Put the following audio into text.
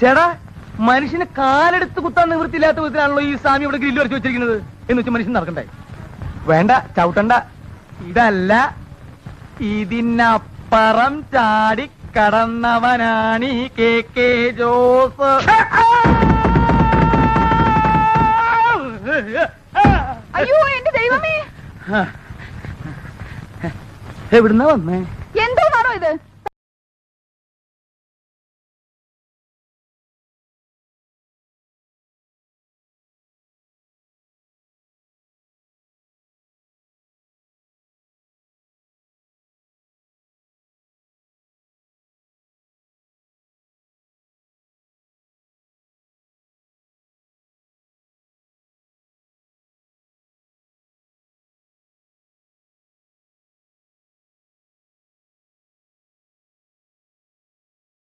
ചേടാ, മനുഷ്യന് കാലെടുത്ത് കുത്താൻ നിവൃത്തിയില്ലാത്ത വിധത്തിലാണല്ലോ ഈ സ്വാമി ഇവിടെ ഗ്രില്ല് വരച്ച് വെച്ചിരിക്കുന്നത്. എന്ന് വെച്ചാൽ മനുഷ്യൻ നടക്കണ്ടേ? വേണ്ട, ചവിട്ടണ്ട. ഇതല്ല, ഇതിനപ്പുറം ചാടി കടന്നവനാണ് ഈ KK ജോസ്. അയ്യോ എന്റെ ദൈവമേ, എവിടുന്നാ വന്നേ? എന്തോന്നാണോ ഇത്?